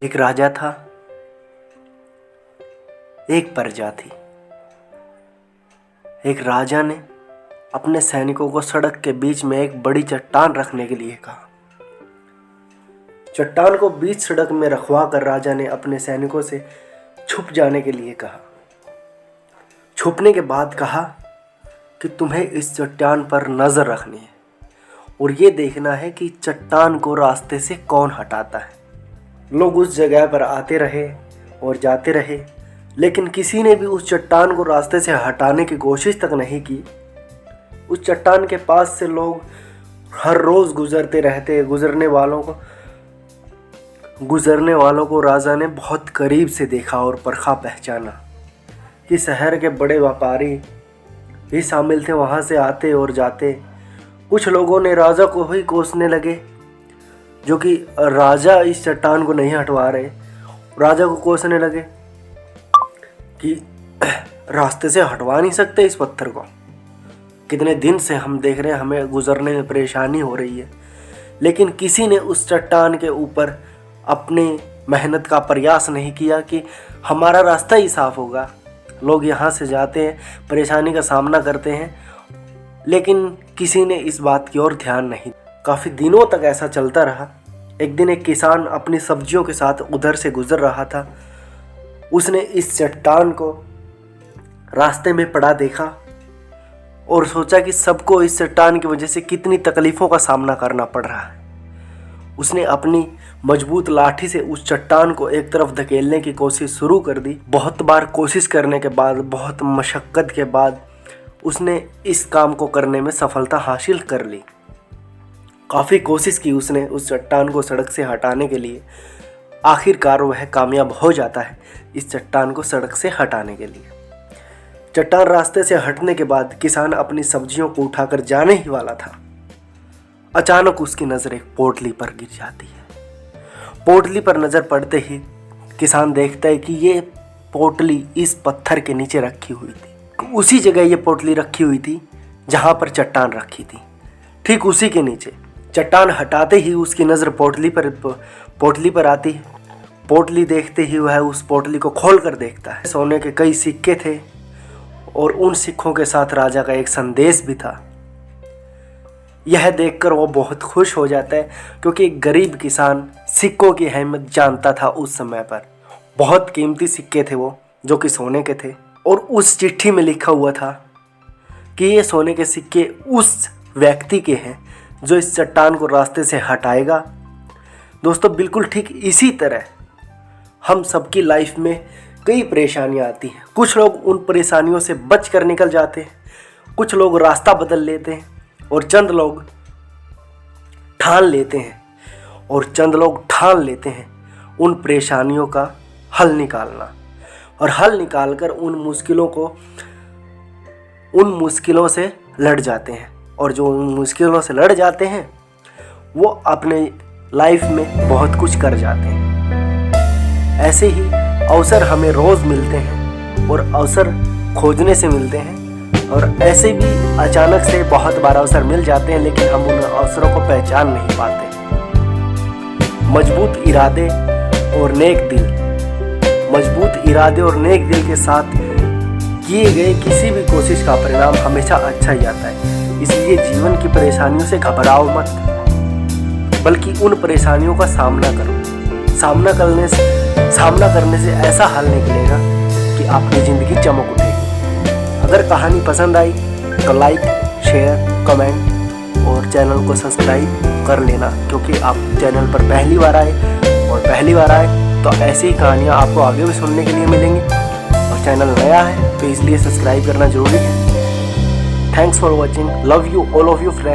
एक राजा था, एक प्रजा थी। एक राजा ने अपने सैनिकों को सड़क के बीच में एक बड़ी चट्टान रखने के लिए कहा। चट्टान को बीच सड़क में रखवा कर राजा ने अपने सैनिकों से छुप जाने के लिए कहा। छुपने के बाद कहा कि तुम्हें इस चट्टान पर नजर रखनी है और ये देखना है कि चट्टान को रास्ते से कौन हटाता है। लोग उस जगह पर आते रहे और जाते रहे, लेकिन किसी ने भी उस चट्टान को रास्ते से हटाने की कोशिश तक नहीं की। उस चट्टान के पास से लोग हर रोज गुजरते रहते। गुजरने वालों को राजा ने बहुत करीब से देखा और परखा, पहचाना कि शहर के बड़े व्यापारी भी शामिल थे, वहाँ से आते और जाते। कुछ लोगों ने राजा को ही कोसने लगे, जो कि राजा इस चट्टान को नहीं हटवा रहे। राजा को कोसने लगे कि रास्ते से हटवा नहीं सकते इस पत्थर को, कितने दिन से हम देख रहे हैं, हमें गुजरने में परेशानी हो रही है। लेकिन किसी ने उस चट्टान के ऊपर अपनी मेहनत का प्रयास नहीं किया कि हमारा रास्ता ही साफ होगा। लोग यहाँ से जाते हैं, परेशानी का सामना करते हैं, लेकिन किसी ने इस बात की ओर ध्यान नहीं। काफ़ी दिनों तक ऐसा चलता रहा। एक दिन एक किसान अपनी सब्जियों के साथ उधर से गुजर रहा था। उसने इस चट्टान को रास्ते में पड़ा देखा और सोचा कि सबको इस चट्टान की वजह से कितनी तकलीफ़ों का सामना करना पड़ रहा है। उसने अपनी मजबूत लाठी से उस चट्टान को एक तरफ धकेलने की कोशिश शुरू कर दी। बहुत बार कोशिश करने के बाद, बहुत मशक्क़त के बाद उसने इस काम को करने में सफलता हासिल कर ली। काफ़ी कोशिश की उसने उस चट्टान को सड़क से हटाने के लिए। आखिरकार वह कामयाब हो जाता है इस चट्टान को सड़क से हटाने के लिए। चट्टान रास्ते से हटने के बाद किसान अपनी सब्जियों को उठाकर जाने ही वाला था। अचानक उसकी नज़र एक पोटली पर गिर जाती है। पोटली पर नज़र पड़ते ही किसान देखता है कि ये पोटली इस पत्थर के नीचे रखी हुई थी। उसी जगह ये पोटली रखी हुई थी जहाँ पर चट्टान रखी थी, ठीक उसी के नीचे। चट्टान हटाते ही उसकी नज़र पोटली पर आती है। पोटली देखते ही वह उस पोटली को खोल कर देखता है। सोने के कई सिक्के थे और उन सिक्कों के साथ राजा का एक संदेश भी था। यह देखकर वो बहुत खुश हो जाता है, क्योंकि एक गरीब किसान सिक्कों की अहमियत जानता था। उस समय पर बहुत कीमती सिक्के थे वो, जो कि सोने के थे। और उस चिट्ठी में लिखा हुआ था कि ये सोने के सिक्के उस व्यक्ति के हैं जो इस चट्टान को रास्ते से हटाएगा। दोस्तों, बिल्कुल ठीक इसी तरह हम सबकी लाइफ में कई परेशानियां आती हैं। कुछ लोग उन परेशानियों से बच कर निकल जाते हैं, कुछ लोग रास्ता बदल लेते हैं, और चंद लोग ठान लेते हैं उन परेशानियों का हल निकालना। और हल निकालकर उन मुश्किलों से लड़ जाते हैं। और जो उन मुश्किलों से लड़ जाते हैं वो अपने लाइफ में बहुत कुछ कर जाते हैं। ऐसे ही अवसर हमें रोज़ मिलते हैं और अवसर खोजने से मिलते हैं, और ऐसे भी अचानक से बहुत बार अवसर मिल जाते हैं, लेकिन हम उन अवसरों को पहचान नहीं पाते। मजबूत इरादे और नेक दिल के साथ किए गए किसी भी कोशिश का परिणाम हमेशा अच्छा ही आता है। इसलिए जीवन की परेशानियों से घबराओ मत, बल्कि उन परेशानियों का सामना करो। सामना करने से ऐसा हल निकलेगा कि आपकी ज़िंदगी चमक उठेगी। अगर कहानी पसंद आई तो लाइक, शेयर, कमेंट और चैनल को सब्सक्राइब कर लेना, क्योंकि आप चैनल पर पहली बार आए तो ऐसी ही कहानियाँ आपको आगे भी सुनने के लिए मिलेंगी। और चैनल नया है तो इसलिए सब्सक्राइब करना जरूरी है। Thanks for watching. Love you all of you friends.